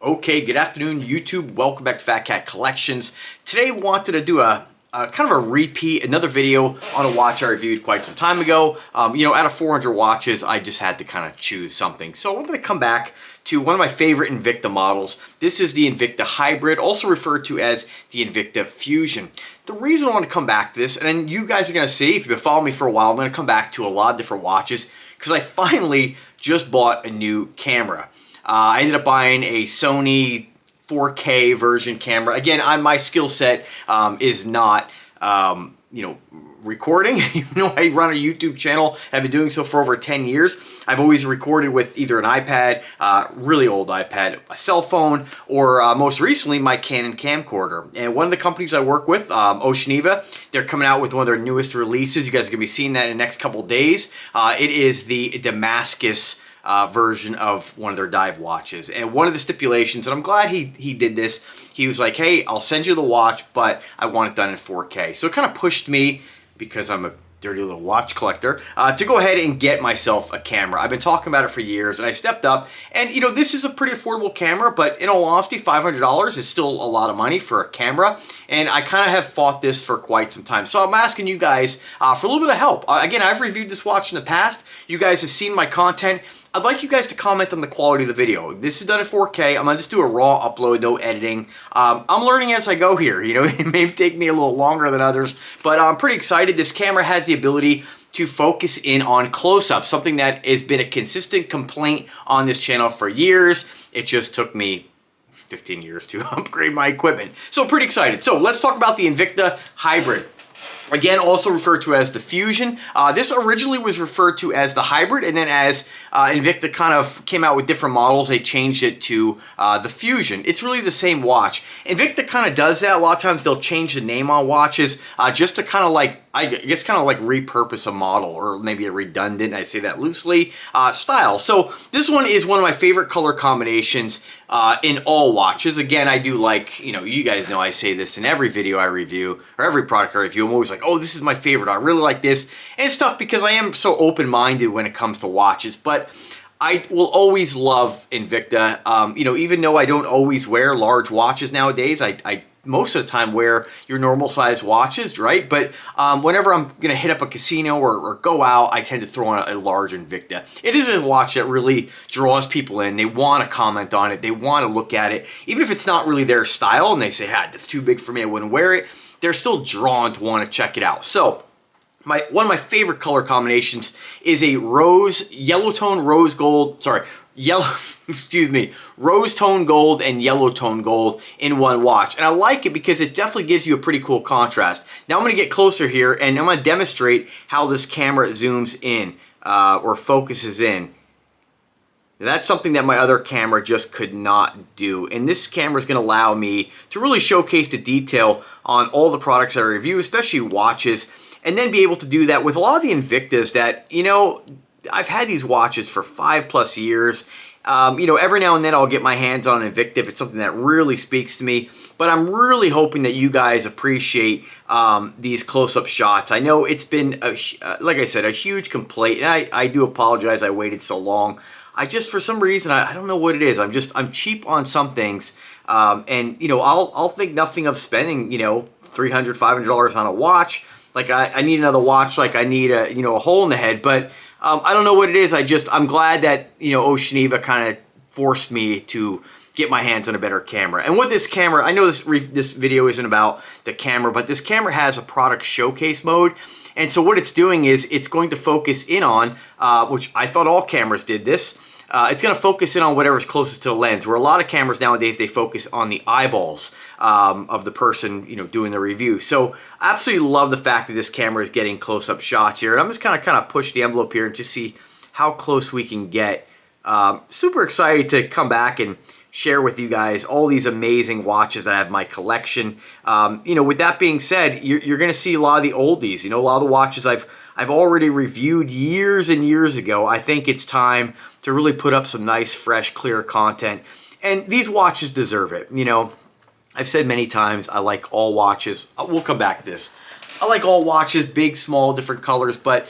Okay, good afternoon, YouTube. Welcome back to Phatkat Collections. Today, wanted to do a kind of a repeat, another video on a watch I reviewed quite some time ago. Out of 400 watches, I just had to kind of choose something. So I'm going to come back to one of my favorite Invicta models. This is the Invicta Hybrid, also referred to as the Invicta Fusion. The reason I want to come back to this, and you guys are going to see, if you've been following me for a while, I'm going to come back to a lot of different watches because I finally just bought a new camera. I ended up buying a Sony 4K version camera. Again, my skill set is not, recording. I run a YouTube channel. I've been doing so for over 10 years. I've always recorded with either an iPad, really old iPad, a cell phone, or most recently my Canon camcorder. And one of the companies I work with, Oceaniva, they're coming out with one of their newest releases. You guys are going to be seeing that in the next couple of days. It is the Damascus version of one of their dive watches. And one of the stipulations, and I'm glad he did this, he was like, hey, I'll send you the watch, but I want it done in 4K. So it kind of pushed me, because I'm a dirty little watch collector, to go ahead and get myself a camera. I've been talking about it for years, and I stepped up. And, this is a pretty affordable camera, but in all honesty, $500 is still a lot of money for a camera. And I kind of have fought this for quite some time. So I'm asking you guys for a little bit of help. Again, I've reviewed this watch in the past. You guys have seen my content. I'd like you guys to comment on the quality of the video. This is done in 4K. I'm going to just do a raw upload, no editing. I'm learning as I go here. It may take me a little longer than others, but I'm pretty excited. This camera has the ability to focus in on close-up, something that has been a consistent complaint on this channel for years. It just took me 15 years to upgrade my equipment. So pretty excited. So let's talk about the Invicta Hybrid. Again, also referred to as the Fusion. This originally was referred to as the Hybrid, and then as Invicta kind of came out with different models, they changed it to the Fusion. It's really the same watch. Invicta kind of does that. A lot of times they'll change the name on watches just to kind of like, I guess, kind of like repurpose a model, or maybe a redundant, I say that loosely, style. So this one is one of my favorite color combinations in all watches. Again, I do like, you guys know I say this in every video I review, or every product I review. I'm always like, oh, this is my favorite. I really like this. And it's tough because I am so open-minded when it comes to watches, but I will always love Invicta. Even though I don't always wear large watches nowadays, I most of the time wear your normal size watches, right? But whenever I'm gonna hit up a casino or go out, I tend to throw on a large Invicta. It is a watch that really draws people in. They want to comment on it. They want to look at it. Even if it's not really their style and they say, it's too big for me, I wouldn't wear it, they're still drawn to want to check it out. So one of my favorite color combinations is a yellow tone gold and yellow tone gold in one watch. And I like it because it definitely gives you a pretty cool contrast. Now I'm going to get closer here and I'm going to demonstrate how this camera zooms in or focuses in. That's something that my other camera just could not do. And this camera is going to allow me to really showcase the detail on all the products I review, especially watches, and then be able to do that with a lot of the Invictas that, I've had these watches for 5+ years. Every now and then I'll get my hands on an Invicta if it's something that really speaks to me. But I'm really hoping that you guys appreciate these close-up shots. I know it's been, like I said, a huge complaint. And I do apologize I waited so long. For some reason, I don't know what it is. I'm cheap on some things. I'll think nothing of spending, $300, $500 on a watch. Like I need another watch, like I need a hole in the head. But I don't know what it is. I'm glad that, Oceaniva kind of forced me to get my hands on a better camera. And with this camera, I know this video isn't about the camera, but this camera has a product showcase mode. And so what it's doing is it's going to focus in on, which I thought all cameras did this, it's going to focus in on whatever's closest to the lens, where a lot of cameras nowadays, they focus on the eyeballs of the person, doing the review. So I absolutely love the fact that this camera is getting close-up shots here. And I'm just kind of push the envelope here and just see how close we can get. Super excited to come back and share with you guys all these amazing watches that I have in my collection. With that being said, you're going to see a lot of the oldies. A lot of the watches I've already reviewed years and years ago. I think it's time to really put up some nice, fresh, clear content. And these watches deserve it. I've said many times I like all watches. We'll come back to this. I like all watches, big, small, different colors, but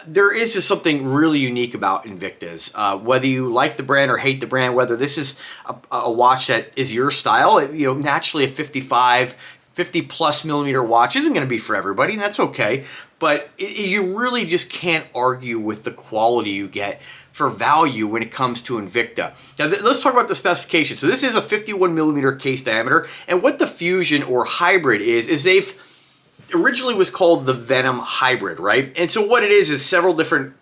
there is just something really unique about Invictas. Whether you like the brand or hate the brand, whether this is a watch that is your style, naturally a 50 plus millimeter watch isn't going to be for everybody, and that's okay. But you really just can't argue with the quality you get for value when it comes to Invicta. Now let's talk about the specifications. So this is a 51 millimeter case diameter, and what the Fusion or Hybrid is they've originally was called the Venom Hybrid, right? And so what it is several different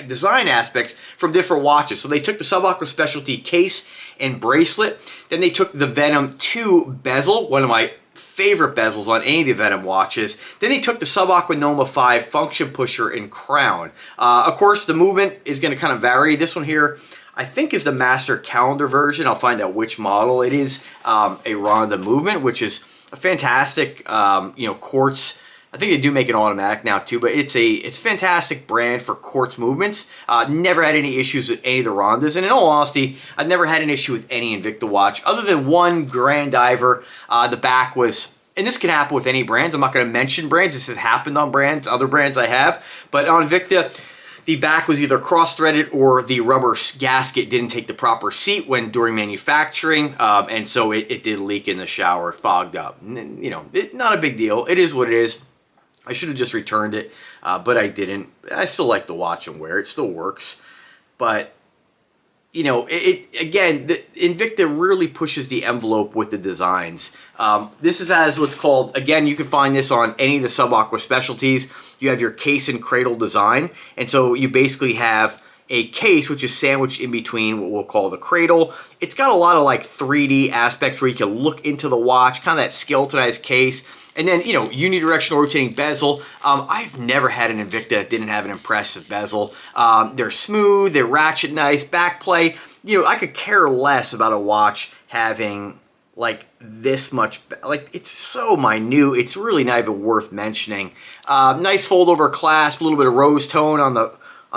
design aspects from different watches. So they took the Subaqua Specialty case and bracelet, then they took the Venom 2 bezel, one of my favorite bezels on any of the Venom watches. Then they took the Subaqua Noma 5 function pusher and crown. Of course, the movement is going to kind of vary. This one here, I think, is the Master Calendar version. I'll find out which model. It is a Ronda movement, which is a fantastic, quartz. I think they do make an automatic now too, but it's a fantastic brand for quartz movements. Never had any issues with any of the Rondas, and in all honesty, I've never had an issue with any Invicta watch other than one Grand Diver. The back was, and this can happen with any brands. I'm not going to mention brands. This has happened on brands, other brands I have, but on Invicta, the back was either cross-threaded or the rubber gasket didn't take the proper seat during manufacturing, and so it did leak in the shower, fogged up. Not a big deal. It is what it is. I should have just returned it, but I didn't. I still like the watch and wear it. It still works. But, again, the Invicta really pushes the envelope with the designs. This has what's called, again, you can find this on any of the Subaqua specialties. You have your case and cradle design. And so you basically have a case which is sandwiched in between what we'll call the cradle. It's got a lot of like 3D aspects where you can look into the watch, kind of that skeletonized case. And then, unidirectional rotating bezel. I've never had an Invicta that didn't have an impressive bezel. They're smooth, they're ratchet nice, back play. I could care less about a watch having like this much, like it's so minute, it's really not even worth mentioning. Nice fold over clasp, a little bit of rose tone on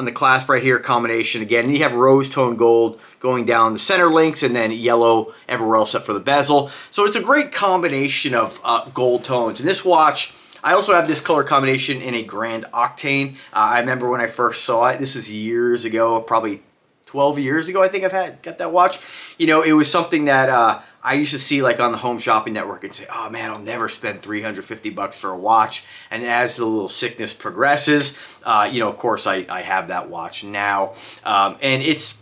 the clasp right here, combination again. And you have rose tone gold going down the center links and then yellow everywhere else except for the bezel. So it's a great combination of gold tones. And this watch, I also have this color combination in a Grand Octane. I remember when I first saw it, this is years ago, probably 12 years ago I think got that watch. It was something that I used to see like on the Home Shopping Network and say, oh man, I'll never spend $350 for a watch. And as the little sickness progresses, of course I have that watch now. And it's,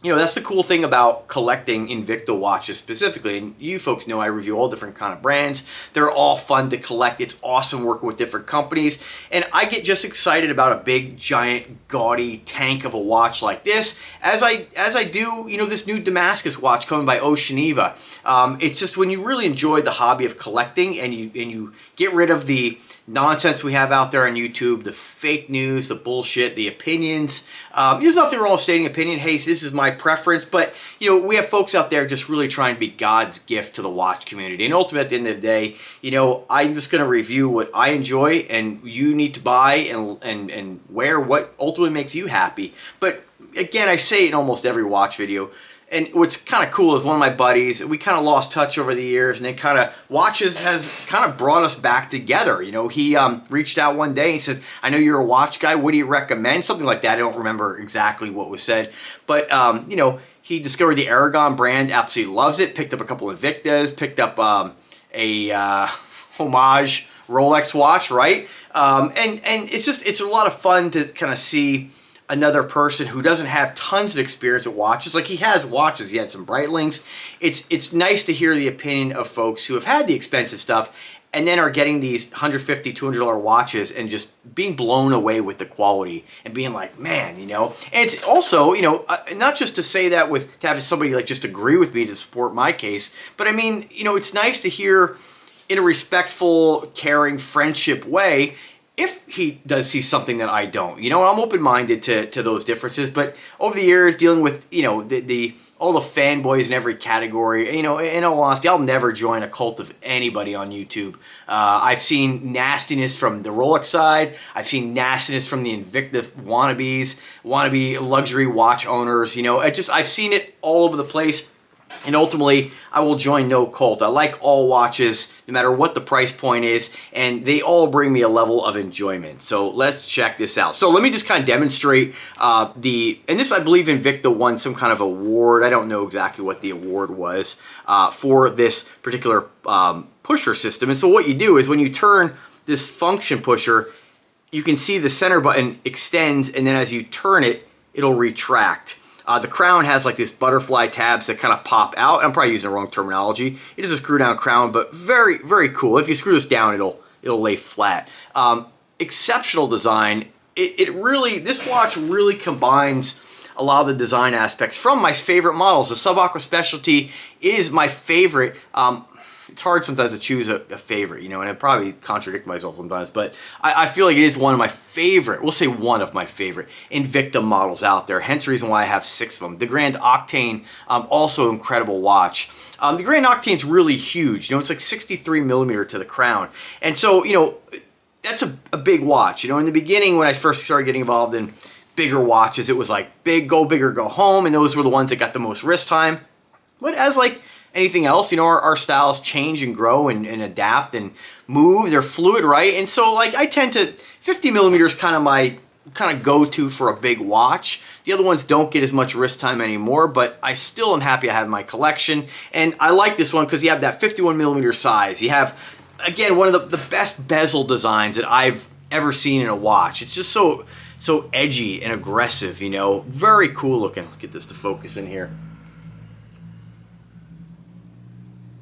that's the cool thing about collecting Invicta watches specifically. And you folks know I review all different kind of brands. They're all fun to collect. It's awesome working with different companies. And I get just excited about a big, giant, gaudy tank of a watch like this, as I do, this new Damascus watch coming by Oceaniva. It's just when you really enjoy the hobby of collecting and you get rid of the nonsense we have out there on YouTube, the fake news, the bullshit, the opinions. There's nothing wrong with stating opinion. Hey, this is my preference, but we have folks out there just really trying to be God's gift to the watch community. And ultimately, at the end of the day, I'm just going to review what I enjoy, and you need to buy and wear what ultimately makes you happy. But again, I say it in almost every watch video. And what's kind of cool is one of my buddies, we kind of lost touch over the years, and then watches has kind of brought us back together. He reached out one day and he said, I know you're a watch guy, what do you recommend? Something like that. I don't remember exactly what was said. But, he discovered the Aragon brand, absolutely loves it, picked up a couple of Invictas, picked up a homage Rolex watch, right? And it's a lot of fun to kind of see another person who doesn't have tons of experience with watches. Like, he has watches, he had some Breitlings. It's nice to hear the opinion of folks who have had the expensive stuff and then are getting these $150, $200 watches and just being blown away with the quality and being like, man, And it's also, not just to say that to have somebody like just agree with me to support my case, but I mean, it's nice to hear in a respectful, caring, friendship way if he does see something that I don't. I'm open-minded to those differences, but over the years, dealing with, all the fanboys in every category, in all honesty, I'll never join a cult of anybody on YouTube. I've seen nastiness from the Rolex side. I've seen nastiness from the Invicta wannabe luxury watch owners. I've seen it all over the place. And ultimately, I will join no cult. I like all watches, no matter what the price point is, and they all bring me a level of enjoyment. So let's check this out. So let me just kind of demonstrate and this, I believe Invicta won some kind of award. I don't know exactly what the award was for this particular pusher system. And so what you do is when you turn this function pusher, you can see the center button extends, and then as you turn it, it'll retract. The crown has like this butterfly tabs that kind of pop out. I'm probably using the wrong terminology. It is a screw down crown, but very, very cool. If you screw this down, it'll lay flat. Exceptional design. This watch really combines a lot of the design aspects from my favorite models. The Sub-Aqua Specialty is my favorite. It's hard sometimes to choose a favorite, you know, and I probably contradict myself sometimes, but I feel like it is one of my favorite, we'll say one of my favorite Invicta models out there, hence the reason why I have 6 of them. The Grand Octane, also incredible watch. The Grand Octane's really huge, you know, it's like 63 millimeter to the crown, and so, you know, that's a big watch. You know, in the beginning when I first started getting involved in bigger watches, it was like big, go big or go home, and those were the ones that got the most wrist time. But as like anything else, you know, our styles change and grow and adapt and move. They're fluid, right? And so like I tend to, 50 millimeters kind of my go-to for a big watch. The other ones don't get as much wrist time anymore, but I still am happy I have my collection. And I like this one because you have that 51 millimeter size. You have, again, one of the best bezel designs that I've ever seen in a watch. It's just so edgy and aggressive, you know. Very cool looking. Get this to focus in here.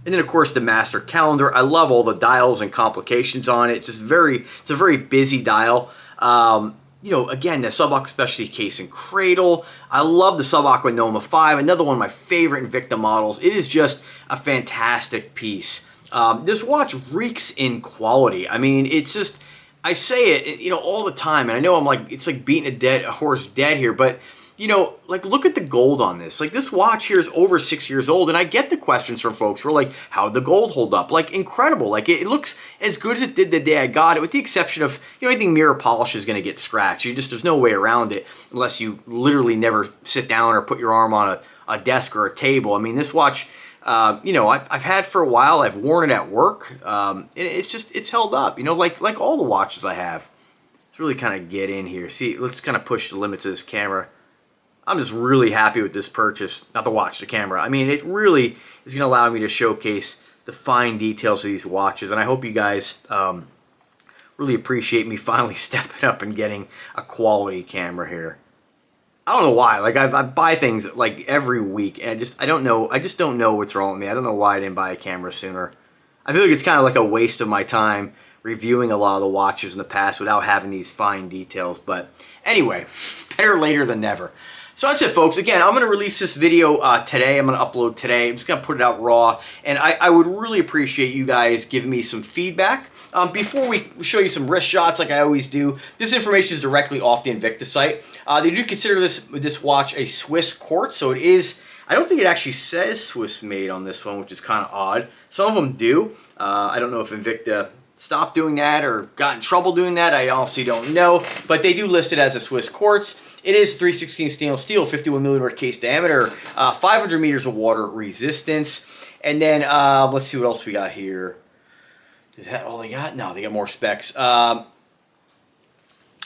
And then, of course, the master calendar. I love all the dials and complications on it. It's a very busy dial. You know, again, the Sub-Aqua Specialty case and cradle. I love the Sub-Aqua Noma 5, another one of my favorite Invicta models. It is just a fantastic piece. This watch reeks in quality. I mean, it's just, I say it, you know, all the time, and I know I'm like, it's like beating a horse dead here, but you know, like, look at the gold on this. Like, this watch here is over 6 years old, and I get the questions from folks who are like, how'd the gold hold up? Like, incredible. Like, it looks as good as it did the day I got it, with the exception of, you know, anything mirror polish is going to get scratched. There's no way around it unless you literally never sit down or put your arm on a desk or a table. I mean, this watch, you know, I've had for a while. I've worn it at work. It's held up, you know, like all the watches I have. Let's really kind of get in here. See, let's kind of push the limits of this camera. I'm just really happy with this purchase. Not the watch, the camera. I mean, it really is going to allow me to showcase the fine details of these watches. And I hope you guys really appreciate me finally stepping up and getting a quality camera here. I don't know why. Like, I buy things like every week, and I don't know. I just don't know what's wrong with me. I don't know why I didn't buy a camera sooner. I feel like it's kind of like a waste of my time reviewing a lot of the watches in the past without having these fine details. But anyway, better later than never. So that's it, folks. Again, I'm going to release this video today. I'm going to upload today. I'm just going to put it out raw. And I would really appreciate you guys giving me some feedback. Before we show you some wrist shots like I always do, this information is directly off the Invicta site. They do consider this watch a Swiss quartz, so it is. I don't think it actually says Swiss made on this one, which is kind of odd. Some of them do. I don't know if Invicta stopped doing that or got in trouble doing that. I honestly don't know. But they do list it as a Swiss quartz. It is 3/16 stainless steel, 51 millimeter case diameter, 500 meters of water resistance. And then let's see what else we got here. Is that all they got? No, they got more specs. What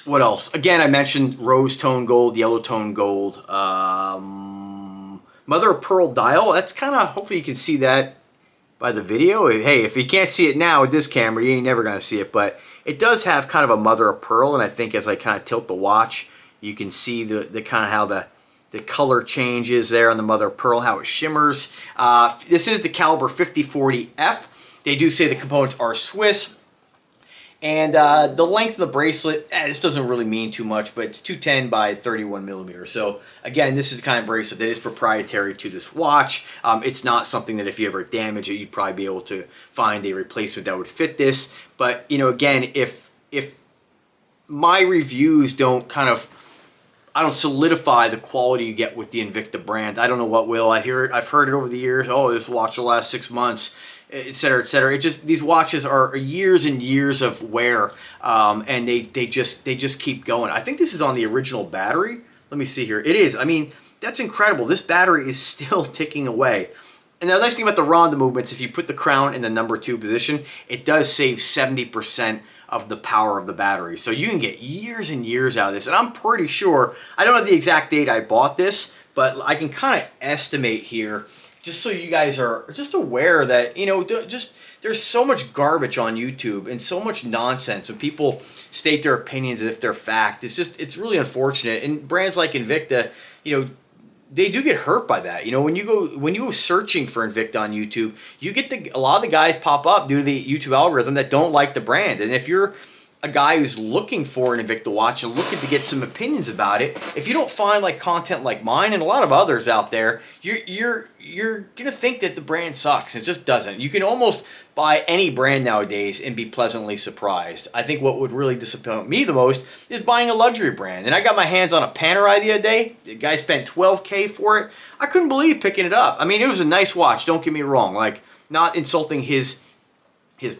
else? Again, I mentioned rose tone gold, yellow tone gold, mother of pearl dial. That's kind of, hopefully you can see that by the video. Hey, if you can't see it now with this camera, you ain't never going to see it. But it does have kind of a mother of pearl, and I think as I kind of tilt the watch, you can see the kind of how the color changes there on the mother of pearl, how it shimmers. This is the caliber 5040F. They do say the components are Swiss. And the length of the bracelet, this doesn't really mean too much, but it's 210 by 31 millimeters. So again, this is the kind of bracelet that is proprietary to this watch. It's not something that if you ever damage it, you'd probably be able to find a replacement that would fit this. But you know, again, if my reviews don't I don't solidify the quality you get with the Invicta brand, I don't know what will. I've heard it over the years. Oh, this watch will last 6 months, etc., etc. It just, these watches are years and years of wear, and they just keep going. I think this is on the original battery. Let me see here. It is. I mean, that's incredible. This battery is still ticking away. And the nice thing about the Ronda movements, if you put the crown in the number 2 position, it does save 70% of the power of the battery. So you can get years and years out of this. And I'm pretty sure, I don't know the exact date I bought this, but I can kind of estimate here, just so you guys are just aware that, you know, just there's so much garbage on YouTube and so much nonsense when people state their opinions as if they're fact. It's really unfortunate. And brands like Invicta, you know, they do get hurt by that. You know, when you go searching for Invicta on YouTube, you get a lot of the guys pop up due to the YouTube algorithm that don't like the brand. And if you're a guy who's looking for an Invicta watch and looking to get some opinions about it, if you don't find like content like mine and a lot of others out there, you're gonna think that the brand sucks. It just doesn't. You can almost buy any brand nowadays and be pleasantly surprised. I think what would really disappoint me the most is buying a luxury brand. And I got my hands on a Panerai the other day. The guy spent $12K for it. I couldn't believe picking it up. I mean, it was a nice watch, don't get me wrong. Like, not insulting his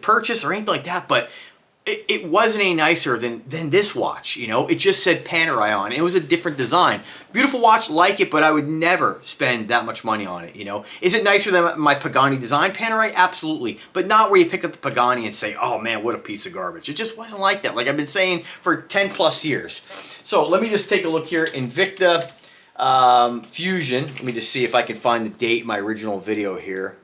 purchase or anything like that, but it wasn't any nicer than this watch, you know? It just said Panerai on it. It was a different design. Beautiful watch, like it, but I would never spend that much money on it, you know? Is it nicer than my Pagani design Panerai? Absolutely. But not where you pick up the Pagani and say, oh man, what a piece of garbage. It just wasn't like that, like I've been saying for 10 plus years. So let me just take a look here. Invicta Fusion. Let me just see if I can find the date in my original video here.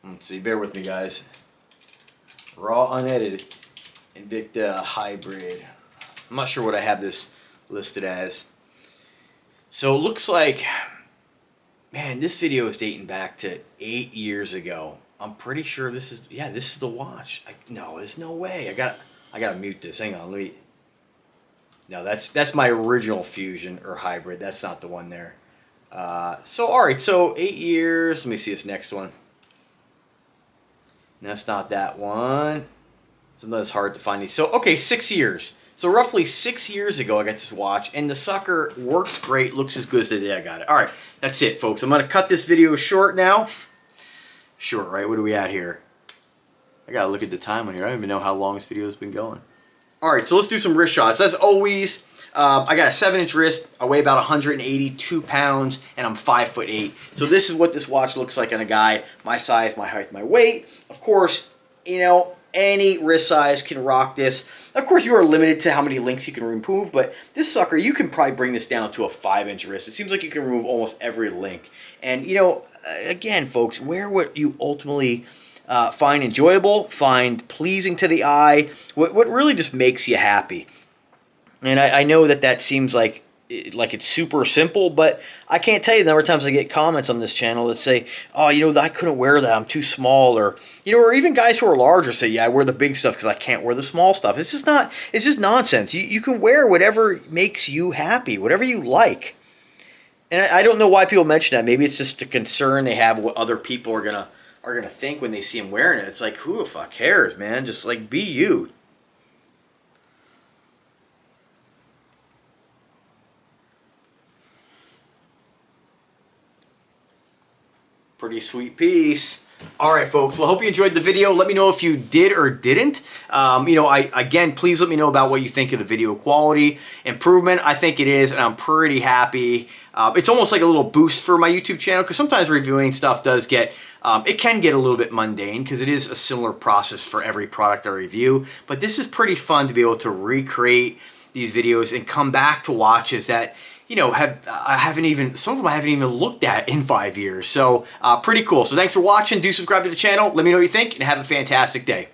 Let's see, bear with me, guys. Raw, unedited, Invicta Hybrid. I'm not sure what I have this listed as. So it looks like, man, this video is dating back to 8 years ago. I'm pretty sure this is, yeah, this is the watch. No, there's no way. I gotta mute this. Hang on, let me. No, that's my original Fusion or Hybrid. That's not the one there. So all right, so 8 years. Let me see this next one. That's not that one. Sometimes it's hard to find these. So, okay, 6 years. So roughly 6 years ago, I got this watch, and the sucker works great, looks as good as the day I got it. All right, that's it, folks. I'm going to cut this video short now. Short, right? What are we at here? I got to look at the time on here. I don't even know how long this video has been going. All right, so let's do some wrist shots. As always, I got a 7-inch wrist. I weigh about 182 pounds, and I'm 5'8". So this is what this watch looks like on a guy my size, my height, my weight. Of course, you know, any wrist size can rock this. Of course, you are limited to how many links you can remove, but this sucker, you can probably bring this down to a 5-inch wrist. It seems like you can remove almost every link. And, you know, again, folks, wear what you ultimately find enjoyable, find pleasing to the eye, what really just makes you happy. And I know that seems like it's super simple, but I can't tell you the number of times I get comments on this channel that say, oh, you know, I couldn't wear that, I'm too small, or, you know, or even guys who are larger say, yeah, I wear the big stuff because I can't wear the small stuff. It's just nonsense. You can wear whatever makes you happy, whatever you like. And I don't know why people mention that. Maybe it's just a concern they have what other people are gonna think when they see them wearing it. It's like, who the fuck cares, man? Just like, be you. Pretty sweet piece. All right, folks. Well, I hope you enjoyed the video. Let me know if you did or didn't. You know, again, please let me know about what you think of the video quality improvement. I think it is, and I'm pretty happy. It's almost like a little boost for my YouTube channel, because sometimes reviewing stuff does get, it can get a little bit mundane, because it is a similar process for every product I review. But this is pretty fun to be able to recreate these videos and come back to watches that, you know, some of them I haven't even looked at in 5 years. So pretty cool. So thanks for watching. Do subscribe to the channel. Let me know what you think, and have a fantastic day.